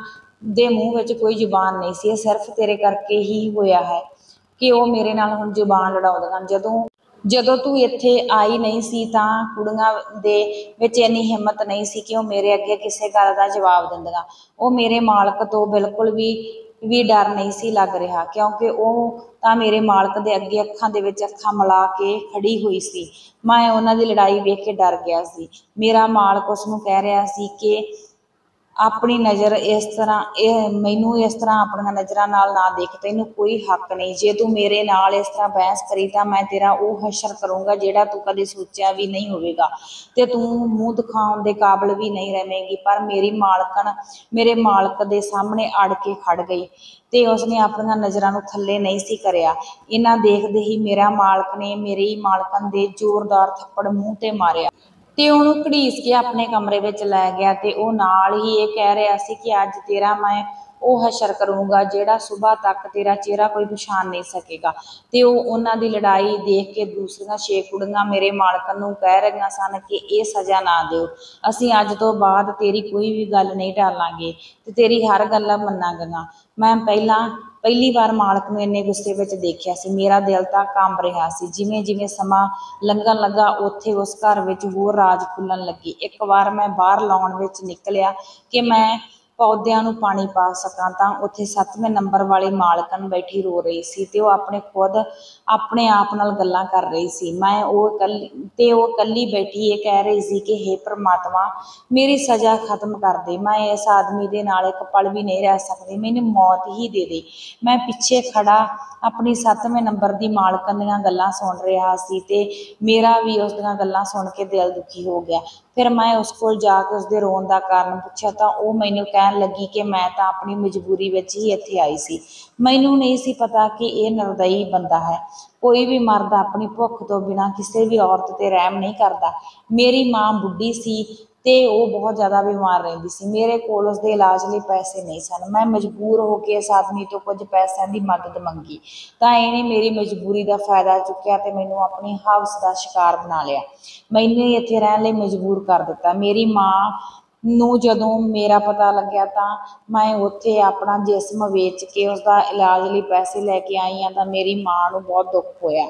S1: ਦੇ ਮੂੰਹ ਵਿੱਚ ਕੋਈ ਜ਼ੁਬਾਨ ਨਹੀਂ ਸੀ। ਇਹ ਸਿਰਫ ਤੇਰੇ ਕਰਕੇ ਹੀ ਹੋਇਆ ਹੈ ਕਿ ਉਹ ਮੇਰੇ ਨਾਲ ਹੁਣ ਜ਼ੁਬਾਨ ਲੜਾਉਂਦੀਆਂ। ਜਦੋਂ ਤੂੰ ਇੱਥੇ ਆਈ ਨਹੀਂ ਸੀ ਤਾਂ ਕੁੜੀਆਂ ਦੇ ਵਿੱਚ ਇੰਨੀ ਹਿੰਮਤ ਨਹੀਂ ਸੀ ਕਿ ਉਹ ਮੇਰੇ ਅੱਗੇ ਕਿਸੇ ਗੱਲ ਦਾ ਜਵਾਬ ਦਿੰਦੀਆਂ। ਉਹ ਮੇਰੇ ਮਾਲਕ ਤੋਂ ਬਿਲਕੁਲ ਵੀ ਡਰ ਨਹੀਂ ਸੀ ਲੱਗ ਰਿਹਾ ਕਿਉਂਕਿ ਉਹ ਤਾਂ ਮੇਰੇ ਮਾਲਕ ਦੇ ਅੱਗੇ ਅੱਖਾਂ ਦੇ ਵਿੱਚ ਅੱਖਾਂ ਮਿਲਾ ਕੇ ਖੜੀ ਹੋਈ ਸੀ। ਮੈਂ ਉਹਨਾਂ ਦੀ ਲੜਾਈ ਵੇਖ ਕੇ ਡਰ ਗਿਆ ਸੀ। ਮੇਰਾ ਮਾਲਕ ਉਸਨੂੰ ਕਹਿ ਰਿਹਾ ਸੀ ਕਿ ਆਪਣੀ ਨਜ਼ਰ ਮੈਨੂੰ ਇਸ ਤਰ੍ਹਾਂ ਆਪਣੀਆਂ ਨਜ਼ਰਾਂ ਨਾਲ ਨਾ ਦੇਖ। ਤੈਨੂੰ ਕੋਈ ਹੱਕ ਨਹੀਂ। ਜੇ ਤੂੰ ਮੇਰੇ ਨਾਲ ਇਸ ਤਰ੍ਹਾਂ ਬਹਿਸ ਕਰੀ ਤਾਂ ਮੈਂ ਤੇਰਾ ਉਹ ਹਸ਼ਰ ਕਰੂੰਗਾ ਜਿਹੜਾ ਤੂੰ ਕਦੇ ਸੋਚਿਆ ਵੀ ਨਹੀਂ ਹੋਵੇਗਾ ਤੇ ਤੂੰ ਮੂੰਹ ਦਿਖਾਉਣ ਦੇ ਕਾਬਲ ਵੀ ਨਹੀਂ ਰਹੇਂਗੀ। ਪਰ ਮੇਰੀ ਮਾਲਕਨ ਮੇਰੇ ਮਾਲਕ ਦੇ ਸਾਹਮਣੇ ਅੜ ਕੇ ਖੜ ਗਈ ਤੇ ਉਸਨੇ ਆਪਣੀਆਂ ਨਜ਼ਰਾਂ ਨੂੰ ਥੱਲੇ ਨਹੀਂ ਸੀ ਕਰਿਆ। ਇਹਨਾਂ ਦੇਖਦੇ ਹੀ ਮੇਰਾ ਮਾਲਕ ਨੇ ਮੇਰੀ ਮਾਲਕਨ ਦੇ ਜ਼ੋਰਦਾਰ ਥੱਪੜ ਮੂੰਹ ਤੇ ਮਾਰਿਆ ਤੇ ਉਹਨੂੰ ਘੜੀਸ ਕੇ ਆਪਣੇ ਕਮਰੇ ਵਿੱਚ ਲੈ ਗਿਆ ਤੇ ਉਹ ਨਾਲ ਹੀ ਇਹ ਕਹਿ ਰਿਹਾ ਸੀ ਕਿ ਅੱਜ ਤੇਰਾ ਮੈਂ ਉਹ ਹਸ਼ਰ ਕਰੂੰਗਾ ਜਿਹੜਾ ਸੁਬਾਹ ਤੱਕ ਤੇਰਾ ਚਿਹਰਾ ਕੋਈ ਪਛਾਣ ਨਹੀਂ ਸਕੇਗਾ। ਤੇ ਉਹਨਾਂ ਦੀ ਲੜਾਈ ਦੇਖ ਕੇ ਦੂਸਰੀਆਂ 6 ਕੁੜੀਆਂ ਮੇਰੇ ਮਾਲਕਨ ਨੂੰ ਕਹਿ ਰਹੀਆਂ ਸਨ ਕਿ ਇਹ ਸਜ਼ਾ ਨਾ ਦਿਓ। ਅਸੀਂ ਅੱਜ ਤੋਂ ਬਾਅਦ ਤੇਰੀ ਕੋਈ ਵੀ ਗੱਲ ਨਹੀਂ ਟਾਲਾਂਗੇ ਤੇ ਤੇਰੀ ਹਰ ਗੱਲ ਮੰਨਾਂਗੀਆਂ। ਮੈਂ ਪਹਿਲੀ ਵਾਰ ਮਾਲਕ ਨੂੰ ਇੰਨੇ ਗੁੱਸੇ ਵਿੱਚ ਦੇਖਿਆ ਸੀ। ਮੇਰਾ ਦਿਲ ਤਾਂ ਕੰਬ ਰਿਹਾ ਸੀ। ਜਿਵੇਂ ਜਿਵੇਂ ਸਮਾਂ ਲੰਘਣ ਲੱਗਾ ਉੱਥੇ ਉਸ ਘਰ ਵਿੱਚ ਹੋਰ ਰਾਜ ਖੁੱਲ੍ਹਣ ਲੱਗੇ। ਇੱਕ ਵਾਰ ਮੈਂ ਬਾਹਰ ਲਾਉਣ ਵਿੱਚ ਨਿਕਲਿਆ ਕਿ ਮੈਂ ਪੌਦਿਆਂ ਨੂੰ ਪਾਣੀ ਪਾ ਸਕਾਂ ਤਾਂ ਉੱਥੇ 7ਵੇਂ ਨੰਬਰ ਵਾਲੀ ਮਾਲਕਣ ਬੈਠੀ ਰੋ ਰਹੀ ਸੀ ਤੇ ਉਹ ਆਪਣੇ ਆਪ ਨਾਲ ਗੱਲਾਂ ਕਰ ਰਹੀ ਸੀ। ਉਹ ਇਕੱਲੀ ਬੈਠੀ ਇਹ ਕਹਿ ਰਹੀ ਸੀ ਕਿ ਹੇ ਪ੍ਰਮਾਤਮਾ, ਮੇਰੀ ਸਜ਼ਾ ਖਤਮ ਕਰ ਦੇ। ਮੈਂ ਇਸ ਆਦਮੀ ਦੇ ਨਾਲ ਇੱਕ ਪਲ ਵੀ ਨਹੀਂ ਰਹਿ ਸਕਦੀ, ਮੈਨੂੰ ਮੌਤ ਹੀ ਦੇ ਦੇ। ਮੈਂ ਪਿੱਛੇ ਖੜਾ ਆਪਣੀ 7ਵੇਂ ਨੰਬਰ ਦੀ ਮਾਲਕਣ ਦੀਆਂ ਗੱਲਾਂ ਸੁਣ ਰਿਹਾ ਸੀ ਤੇ ਮੇਰਾ ਵੀ ਉਸ ਦੀਆਂ ਗੱਲਾਂ ਸੁਣ ਕੇ ਦਿਲ ਦੁਖੀ ਹੋ ਗਿਆ। ਫਿਰ ਮੈਂ ਉਸ ਕੋਲ ਜਾ ਕੇ ਉਸਦੇ ਰੋਣ ਦਾ ਕਾਰਨ ਪੁੱਛਿਆ ਤਾਂ ਉਹ ਮੈਨੂੰ ਕਹਿਣ ਲੱਗੀ ਕਿ ਮੈਂ ਤਾਂ ਆਪਣੀ ਮਜਬੂਰੀ ਵਿੱਚ ਹੀ ਇੱਥੇ ਆਈ ਸੀ। ਮੈਨੂੰ ਨਹੀਂ ਸੀ ਪਤਾ ਕਿ ਇਹ ਨਿਰਦਈ ਬੰਦਾ ਹੈ। ਕੋਈ ਵੀ ਮਰਦ ਆਪਣੀ ਭੁੱਖ ਤੋਂ ਬਿਨਾਂ ਕਿਸੇ ਵੀ ਔਰਤ ਤੇ ਰਹਿਮ ਨਹੀਂ ਕਰਦਾ। ਮੇਰੀ ਮਾਂ ਬੁੱਢੀ ਸੀ ਤੇ ਉਹ ਬਹੁਤ ਜ਼ਿਆਦਾ ਬਿਮਾਰ ਰਹਿੰਦੀ ਸੀ। ਮੇਰੇ ਕੋਲ ਉਸਦੇ ਇਲਾਜ ਲਈ ਪੈਸੇ ਨਹੀਂ ਸਨ। ਮੈਂ ਮਜਬੂਰ ਹੋ ਕੇ ਇਸ ਆਦਮੀ ਤੋਂ ਕੁਝ ਪੈਸਿਆਂ ਦੀ ਮਦਦ ਮੰਗੀ ਤਾਂ ਇਹਨੇ ਮੇਰੀ ਮਜਬੂਰੀ ਦਾ ਫਾਇਦਾ ਚੁੱਕਿਆ ਤੇ ਮੈਨੂੰ ਆਪਣੀ ਹਵਸ ਦਾ ਸ਼ਿਕਾਰ ਬਣਾ ਲਿਆ। ਮੈਨੂੰ ਇੱਥੇ ਰਹਿਣ ਲਈ ਮਜਬੂਰ ਕਰ ਦਿੱਤਾ। ਮੇਰੀ ਮਾਂ ਨੂੰ ਜਦੋਂ ਮੇਰਾ ਪਤਾ ਲੱਗਿਆ ਤਾਂ ਮੈਂ ਉੱਥੇ ਆਪਣਾ ਜਿਸਮ ਵੇਚ ਕੇ ਉਸਦਾ ਇਲਾਜ ਲਈ ਪੈਸੇ ਲੈ ਕੇ ਆਈ ਹਾਂ ਤਾਂ ਮੇਰੀ ਮਾਂ ਨੂੰ ਬਹੁਤ ਦੁੱਖ ਹੋਇਆ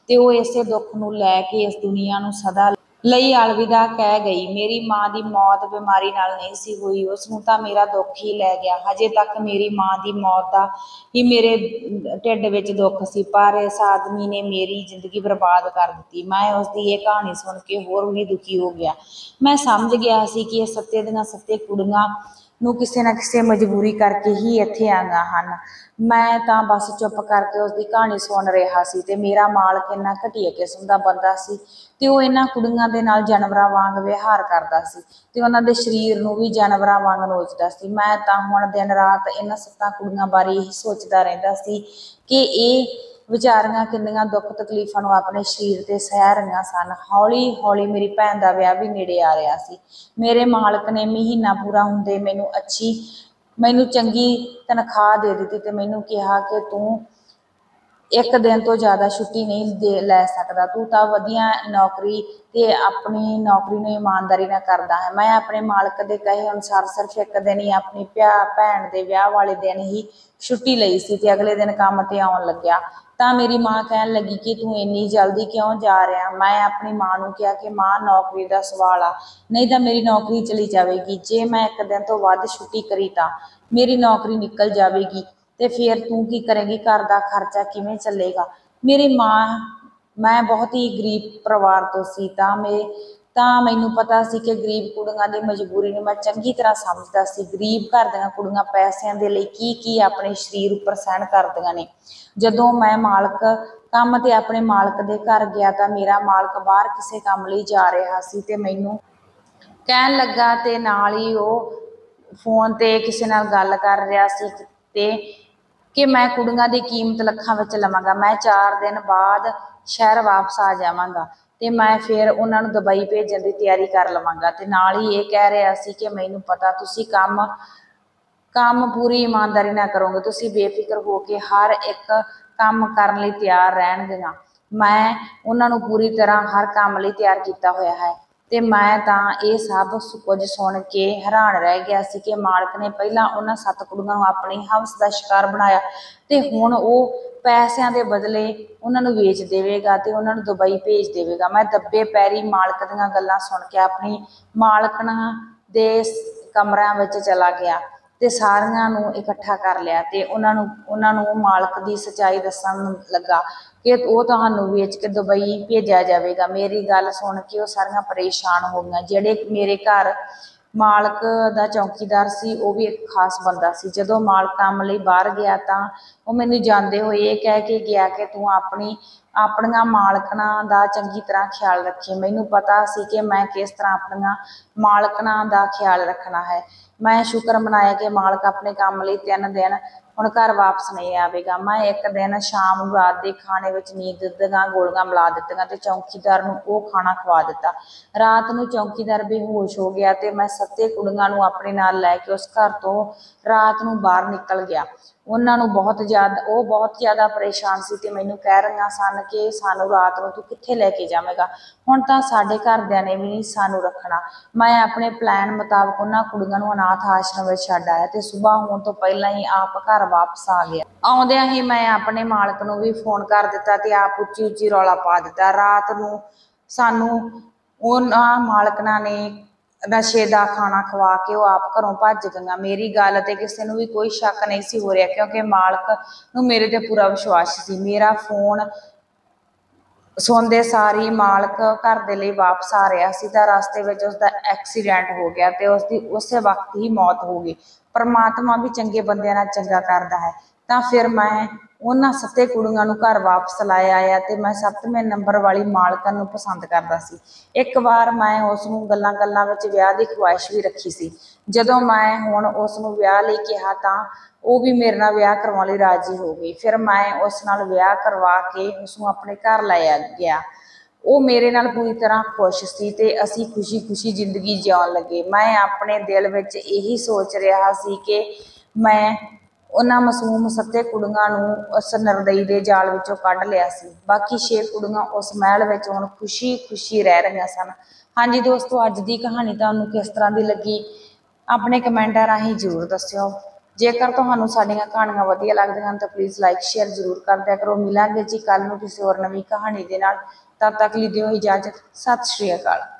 S1: ਤੇ ਉਹ ਇਸੇ ਦੁੱਖ ਨੂੰ ਲੈ ਕੇ ਇਸ ਦੁਨੀਆ ਨੂੰ ਸਦਾ ਲਈ ਅਲਵਿਦਾ ਕਹਿ ਗਈ। ਮੇਰੀ ਮਾਂ ਦੀ ਮੌਤ ਬਿਮਾਰੀ ਨਾਲ ਨਹੀਂ ਸੀ ਹੋਈ, ਉਸਨੂੰ ਤਾਂ ਮੇਰਾ ਦੁੱਖ ਹੀ ਲੈ ਗਿਆ। ਹਜੇ ਤੱਕ ਮੇਰੀ ਮਾਂ ਦੀ ਮੌਤ ਦਾ ਹੀ ਮੇਰੇ ਢਿੱਡ ਵਿੱਚ ਦੁੱਖ ਸੀ, ਪਰ ਇਸ ਆਦਮੀ ਨੇ ਮੇਰੀ ਜ਼ਿੰਦਗੀ ਬਰਬਾਦ ਕਰ ਦਿੱਤੀ। ਮੈਂ ਉਸਦੀ ਇਹ ਕਹਾਣੀ ਸੁਣ ਕੇ ਹੋਰ ਵੀ ਦੁਖੀ ਹੋ ਗਿਆ। ਮੈਂ ਸਮਝ ਗਿਆ ਸੀ ਕਿ ਇਹ ਸੱਤੇ ਦੀਆਂ ਸੱਤੇ ਕੁੜੀਆਂ ਨੂੰ ਕਿਸੇ ਨਾ ਕਿਸੇ ਮਜਬੂਰੀ ਕਰਕੇ ਹੀ ਇੱਥੇ ਆਈਆਂ ਹਨ। ਮੈਂ ਤਾਂ ਬਸ ਚੁੱਪ ਕਰਕੇ ਉਸਦੀ ਕਹਾਣੀ ਸੁਣ ਰਿਹਾ ਸੀ ਤੇ ਮੇਰਾ ਮਾਲਕ ਇੰਨਾ ਘਟੀਆ ਕਿਸਮ ਦਾ ਬੰਦਾ ਸੀ ਤੇ ਉਹ ਇਹਨਾਂ ਕੁੜੀਆਂ ਦੇ ਨਾਲ ਜਾਨਵਰਾਂ ਵਾਂਗ ਵਿਵਹਾਰ ਕਰਦਾ ਸੀ ਤੇ ਉਹਨਾਂ ਦੇ ਸਰੀਰ ਨੂੰ ਵੀ ਜਾਨਵਰਾਂ ਵਾਂਗ ਨੋਚਦਾ ਸੀ। ਮੈਂ ਤਾਂ ਹੁਣ ਦਿਨ ਰਾਤ ਇਹਨਾਂ 7 ਕੁੜੀਆਂ ਬਾਰੇ ਇਹੀ ਸੋਚਦਾ ਰਹਿੰਦਾ ਸੀ ਕਿ ਇਹ ਵਿਚਾਰੀਆਂ ਕਿੰਨੀਆਂ ਦੁੱਖ ਤਕਲੀਫਾਂ ਨੂੰ ਆਪਣੇ ਸਰੀਰ ਤੇ ਸਹਿ ਰਹੀਆਂ ਸਨ। ਹੌਲੀ ਹੌਲੀ ਮੇਰੀ ਭੈਣ ਦਾ ਵਿਆਹ ਵੀ ਨੇੜੇ ਆ ਰਿਹਾ ਸੀ। ਮੇਰੇ ਮਾਲਕ ਨੇ ਮਹੀਨਾ ਪੂਰਾ ਹੁੰਦੇ ਮੈਨੂੰ ਚੰਗੀ ਤਨਖਾਹ ਦੇ ਦਿੱਤੀ ਤੇ ਮੈਨੂੰ ਕਿਹਾ ਕਿ ਤੂੰ ਇੱਕ ਦਿਨ ਤੋਂ ਜ਼ਿਆਦਾ ਛੁੱਟੀ ਨਹੀਂ ਲੈ ਸਕਦਾ। ਤੂੰ ਤਾਂ ਵਧੀਆ ਨੌਕਰੀ ਤੇ ਆਪਣੀ ਨੌਕਰੀ ਨੂੰ ਇਮਾਨਦਾਰੀ ਨਾਲ ਕਰਦਾ ਹੈ। ਮੈਂ ਆਪਣੇ ਮਾਲਕ ਦੇ ਕਹੇ ਅਨੁਸਾਰ ਸਿਰਫ ਇੱਕ ਦਿਨ ਹੀ ਆਪਣੀ ਭੈਣ ਦੇ ਵਿਆਹ ਵਾਲੇ ਦਿਨ ਹੀ ਛੁੱਟੀ ਲਈ ਸੀ ਤੇ ਅਗਲੇ ਦਿਨ ਕੰਮ ਤੇ ਆਉਣ ਲੱਗਿਆ ਤਾਂ ਮੇਰੀ ਮਾਂ ਕਹਿਣ ਲੱਗੀ ਕਿ ਤੂੰ ਇੰਨੀ ਜਲਦੀ ਕਿਉਂ ਜਾ ਰਿਹਾ। ਮੈਂ ਆਪਣੀ ਮਾਂ ਨੂੰ ਕਿਹਾ ਕਿ ਮਾਂ, ਨੌਕਰੀ ਦਾ ਸਵਾਲ ਆ, ਨਹੀਂ ਤਾਂ ਮੇਰੀ ਨੌਕਰੀ ਚਲੀ ਜਾਵੇਗੀ। ਜੇ ਮੈਂ ਇੱਕ ਦਿਨ ਤੋਂ ਵੱਧ ਛੁੱਟੀ ਕਰੀ ਤਾਂ ਮੇਰੀ ਨੌਕਰੀ ਨਿਕਲ ਜਾਵੇਗੀ ਤੇ ਫਿਰ ਤੂੰ ਕੀ ਕਰੇਂਗੀ, ਘਰ ਦਾ ਖਰਚਾ ਕਿਵੇਂ ਚੱਲੇਗਾ। ਮੈਂ ਬਹੁਤ ਹੀ ਗਰੀਬ ਪਰਿਵਾਰ ਤੋਂ ਸੀ ਤਾਂ ਮੈਨੂੰ ਪਤਾ ਸੀ ਕਿ ਗਰੀਬ ਕੁੜੀਆਂ ਦੀ ਮਜਬੂਰੀ ਨੂੰ ਮੈਂ ਚੰਗੀ ਤਰ੍ਹਾਂ ਸਮਝਦਾ ਸੀ। ਗਰੀਬ ਘਰ ਦੀਆਂ ਕੁੜੀਆਂ ਪੈਸਿਆਂ ਦੇ ਲਈ ਕੀ ਆਪਣੇ ਸਰੀਰ ਉੱਪਰ ਸਹਿਣ ਕਰਦੀਆਂ ਨੇ। ਜਦੋਂ ਮੈਂ ਕੰਮ ਤੇ ਆਪਣੇ ਮਾਲਕ ਦੇ ਘਰ ਗਿਆ ਤਾਂ ਮੇਰਾ ਮਾਲਕ ਬਾਹਰ ਕਿਸੇ ਕੰਮ ਲਈ ਜਾ ਰਿਹਾ ਸੀ ਤੇ ਮੈਨੂੰ ਕਹਿਣ ਲੱਗਾ ਤੇ ਨਾਲ ਹੀ ਉਹ ਫੋਨ ਤੇ ਕਿਸੇ ਨਾਲ ਗੱਲ ਕਰ ਰਿਹਾ ਸੀ ਤੇ ਕਿ ਮੈਂ ਕੁੜੀਆਂ ਦੀ ਕੀਮਤ ਲੱਖਾਂ ਵਿੱਚ ਲਵਾਂਗਾ। ਮੈਂ 4 ਦਿਨ ਬਾਅਦ ਸ਼ਹਿਰ ਵਾਪਸ ਆ ਜਾਵਾਂਗਾ ਤੇ ਮੈਂ ਫਿਰ ਉਹਨਾਂ ਨੂੰ ਦੁਬਈ ਭੇਜਣ ਦੀ ਤਿਆਰੀ ਕਰ ਲਵਾਂਗਾ ਤੇ ਨਾਲ ਹੀ ਇਹ ਕਹਿ ਰਿਹਾ ਸੀ ਕਿ ਮੈਨੂੰ ਪਤਾ ਤੁਸੀਂ ਕੰਮ ਪੂਰੀ ਇਮਾਨਦਾਰੀ ਨਾਲ ਕਰੋਗੇ, ਤੁਸੀਂ ਬੇਫਿਕਰ ਹੋ ਕੇ ਹਰ ਇੱਕ ਕੰਮ ਕਰਨ ਲਈ ਤਿਆਰ ਰਹਿਣਗੀਆਂ। ਮੈਂ ਉਹਨਾਂ ਨੂੰ ਪੂਰੀ ਤਰ੍ਹਾਂ ਹਰ ਕੰਮ ਲਈ ਤਿਆਰ ਕੀਤਾ ਹੋਇਆ ਹੈ ਤੇ ਮੈਂ ਤਾਂ ਇਹ ਸਭ ਕੁਝ ਸੁਣ ਕੇ ਹੈਰਾਨ ਰਹਿ ਗਿਆ ਸੀ ਕਿ ਮਾਲਕ ਨੇ ਪਹਿਲਾਂ ਉਹਨਾਂ 7 ਕੁੜੀਆਂ ਨੂੰ ਆਪਣੀ ਹਵਸ ਦਾ ਸ਼ਿਕਾਰ ਬਣਾਇਆ ਤੇ ਹੁਣ ਉਹ ਪੈਸਿਆਂ ਦੇ ਬਦਲੇ ਉਹਨਾਂ ਨੂੰ ਵੇਚ ਦੇਵੇਗਾ ਤੇ ਉਹਨਾਂ ਨੂੰ ਦੁਬਈ ਭੇਜ ਦੇਵੇਗਾ। ਮੈਂ ਦੱਬੇ ਪੈਰੀ ਮਾਲਕ ਦੀਆਂ ਗੱਲਾਂ ਸੁਣ ਕੇ ਆਪਣੀ ਮਾਲਕਣਾ ਦੇ ਕਮਰਿਆਂ ਵਿੱਚ ਚਲਾ ਗਿਆ ਤੇ ਸਾਰਿਆਂ ਨੂੰ ਇਕੱਠਾ ਕਰ ਲਿਆ ਤੇ ਉਹਨਾਂ ਨੂੰ ਮਾਲਕ ਦੀ ਸੱਚਾਈ ਦੱਸਣ ਲੱਗਾ ਕਿ ਉਹ ਤੁਹਾਨੂੰ ਵੇਚ ਕੇ ਦੁਬਈ ਭੇਜਿਆ ਜਾਵੇਗਾ। ਮੇਰੀ ਗੱਲ ਸੁਣ ਕੇ ਉਹ ਸਾਰੀਆਂ ਪਰੇਸ਼ਾਨ ਹੋ ਗਈਆਂ। ਜਿਹੜੇ ਮੇਰੇ ਘਰ ਮਾਲਕ ਦਾ ਚੌਕੀਦਾਰ ਸੀ ਉਹ ਵੀ ਇੱਕ ਖਾਸ ਬੰਦਾ ਸੀ। ਜਦੋਂ ਮਾਲਕ ਕੰਮ ਲਈ ਬਾਹਰ ਗਿਆ ਤਾਂ ਉਹ ਮੈਨੂੰ ਜਾਂਦੇ ਹੋਏ ਇਹ ਕਹਿ ਕੇ ਗਿਆ ਕਿ ਤੂੰ ਆਪਣੀਆਂ ਮਾਲਕਣਾਂ ਦਾ ਚੰਗੀ ਤਰ੍ਹਾਂ ਖਿਆਲ ਰੱਖੀ। ਮੈਨੂੰ ਪਤਾ ਸੀ ਕਿ ਮੈਂ ਕਿਸ ਤਰ੍ਹਾਂ ਆਪਣੀਆਂ ਮਾਲਕਣਾਂ ਦਾ ਖਿਆਲ ਰੱਖਣਾ ਹੈ। ਮੈਂ ਸ਼ੁਕਰ ਮਨਾਇਆ ਕਿ ਮਾਲਕ ਆਪਣੇ ਕੰਮ ਲਈ 3 ਦਿਨ ਹੁਣ ਘਰ ਵਾਪਸ ਨਹੀਂ ਆਵੇਗਾ। ਮੈਂ ਇੱਕ ਦਿਨ ਸ਼ਾਮ ਨੂੰ ਰਾਤ ਦੇ ਖਾਣੇ ਵਿੱਚ ਨੀਂਦ ਦੀਆਂ ਗੋਲੀਆਂ ਮਿਲਾ ਦਿੱਤੀਆਂ ਤੇ ਚੌਕੀਦਾਰ ਨੂੰ ਉਹ ਖਾਣਾ ਖਵਾ ਦਿੱਤਾ। ਰਾਤ ਨੂੰ ਚੌਕੀਦਾਰ ਬੇਹੋਸ਼ ਹੋ ਗਿਆ ਤੇ ਮੈਂ 7 ਕੁੜੀਆਂ ਨੂੰ ਆਪਣੇ ਨਾਲ ਲੈ ਕੇ ਉਸ ਘਰ ਤੋਂ ਰਾਤ ਨੂੰ ਬਾਹਰ ਨਿਕਲ ਗਿਆ। ਉਹ ਬਹੁਤ ਜ਼ਿਆਦਾ ਪਰੇਸ਼ਾਨ ਸੀ ਤੇ ਮੈਨੂੰ ਕਹਿ ਰਹੀਆਂ ਸਨ ਕਿ ਸਾਨੂੰ ਰਾਤ ਨੂੰ ਤੂੰ ਕਿੱਥੇ ਲੈ ਕੇ ਜਾਵੇਂਗਾ, ਹੁਣ ਤਾਂ ਸਾਡੇ ਘਰਦਿਆਂ ਨੇ ਵੀ ਨਹੀਂ ਸਾਨੂੰ ਰੱਖਣਾ। ਮੈਂ ਆਪਣੇ ਪਲਾਨ ਮੁਤਾਬਕ ਉਹਨਾਂ ਕੁੜੀਆਂ ਨੂੰ ਅਨਾਥ ਆਸ਼ਰਮ ਵਿੱਚ ਛੱਡ ਆਇਆ ਤੇ ਸੁਬਾਹ ਹੋਣ ਤੋਂ ਪਹਿਲਾਂ ਹੀ ਆਪ ਘਰ ਵਾਪਸ ਆ ਗਿਆ। ਆਉਂਦਿਆਂ ਹੀ ਮੈਂ ਆਪਣੇ ਮਾਲਕ ਨੂੰ ਵੀ ਫੋਨ ਕਰ ਦਿੱਤਾ ਤੇ ਆਪ ਉੱਚੀ ਉੱਚੀ ਰੌਲਾ ਪਾ ਦਿੱਤਾ। ਰਾਤ ਨੂੰ ਸਾਨੂੰ ਉਹਨਾਂ ਮਾਲਕਣਾਂ ਨੇ ਨਸ਼ੇ ਦਾ ਖਾਣਾ ਖਵਾ ਕੇ ਉਹ ਆਪ ਘਰੋਂ ਭੱਜ ਗਈਆਂ। ਮੇਰੀ ਗੱਲ ਤੇ ਕਿਸੇ ਨੂੰ ਵੀ ਕੋਈ ਸ਼ੱਕ ਨਹੀਂ ਸੀ ਹੋ ਰਿਹਾ, ਕਿਉਂਕਿ ਮਾਲਕ ਨੂੰ ਮੇਰੇ ਤੇ ਪੂਰਾ ਵਿਸ਼ਵਾਸ ਸੀ। ਮੇਰਾ ਫੋਨ ਸੁਣਦੇ ਸਾਰੀ ਮਾਲਕ ਘਰ ਦੇ ਲਈ ਵਾਪਸ ਆ ਰਿਹਾ ਸੀ ਤਾਂ ਰਸਤੇ ਵਿੱਚ ਉਸਦਾ ਐਕਸੀਡੈਂਟ ਹੋ ਗਿਆ ਤੇ ਉਸਦੀ ਉਸੇ ਵਕਤ ਹੀ ਮੌਤ ਹੋ ਗਈ। ਪਰਮਾਤਮਾ ਵੀ ਚੰਗੇ ਬੰਦਿਆਂ ਨਾਲ ਚੰਗਾ ਕਰਦਾ ਹੈ। ਤਾਂ ਫਿਰ ਮੈਂ ਉਹਨਾਂ 7 ਕੁੜੀਆਂ ਨੂੰ ਘਰ ਵਾਪਸ ਲਾਇਆ ਆ ਤੇ ਮੈਂ 7ਵੇਂ ਨੰਬਰ ਵਾਲੀ ਮਾਲਕਣ ਨੂੰ ਪਸੰਦ ਕਰਦਾ ਸੀ। ਇੱਕ ਵਾਰ ਮੈਂ ਉਸ ਨੂੰ ਗੱਲਾਂ ਗੱਲਾਂ ਵਿੱਚ ਵਿਆਹ ਦੀ ਖੁਆਇਸ਼ ਵੀ ਰੱਖੀ ਸੀ। ਜਦੋਂ ਮੈਂ ਹੁਣ ਉਸ ਨੂੰ ਵਿਆਹ ਲਈ ਕਿਹਾ ਤਾਂ ਉਹ ਵੀ ਮੇਰੇ ਨਾਲ ਵਿਆਹ ਕਰਵਾਉਣ ਲਈ ਰਾਜੀ ਹੋ ਗਈ। ਫਿਰ ਮੈਂ ਉਸ ਨਾਲ ਵਿਆਹ ਕਰਵਾ ਕੇ ਉਸ ਨੂੰ ਆਪਣੇ ਘਰ ਲੈ ਗਿਆ। ਉਹ ਮੇਰੇ ਨਾਲ ਪੂਰੀ ਤਰ੍ਹਾਂ ਖੁਸ਼ ਸੀ ਤੇ ਅਸੀਂ ਖੁਸ਼ੀ-ਖੁਸ਼ੀ ਜ਼ਿੰਦਗੀ ਜਿਉਣ ਲੱਗੇ। ਮੈਂ ਆਪਣੇ ਦਿਲ ਵਿੱਚ ਇਹੀ ਸੋਚ ਰਿਹਾ ਸੀ ਕਿ ਮੈਂ ਉਹਨਾਂ ਮਾਸੂਮ 7 ਕੁੜੀਆਂ ਨੂੰ ਉਸ ਨਿਰਦਈ ਦੇ ਜਾਲ ਵਿੱਚੋਂ ਕੱਢ ਲਿਆ ਸੀ। ਬਾਕੀ 6 ਕੁੜੀਆਂ ਉਸ ਮਹਿਲ ਵਿੱਚ ਹੁਣ ਖੁਸ਼ੀ-ਖੁਸ਼ੀ ਰਹਿ ਰਹੀਆਂ ਸਨ। ਹਾਂਜੀ ਦੋਸਤੋ, ਅੱਜ ਦੀ ਕਹਾਣੀ ਤੁਹਾਨੂੰ ਕਿਸ ਤਰ੍ਹਾਂ ਦੀ ਲੱਗੀ ਆਪਣੇ ਕਮੈਂਟਾਂ ਰਾਹੀਂ ਜ਼ਰੂਰ ਦੱਸਿਓ। ਜੇਕਰ ਤੁਹਾਨੂੰ ਸਾਡੀਆਂ ਕਹਾਣੀਆਂ ਵਧੀਆ ਲੱਗਦੀਆਂ ਹਨ ਤਾਂ ਪਲੀਜ਼ ਲਾਈਕ ਸ਼ੇਅਰ ਜ਼ਰੂਰ ਕਰ ਦਿਆ ਕਰੋ। ਮਿਲਾਂਗੇ ਜੀ ਕੱਲ੍ਹ ਨੂੰ ਕਿਸੇ ਹੋਰ ਨਵੀਂ ਕਹਾਣੀ ਦੇ ਨਾਲ। ਤਦ ਤੱਕ ਲਈ ਦਿਓ ਇਜਾਜ਼ਤ। ਸਤਿ ਸ਼੍ਰੀ ਅਕਾਲ।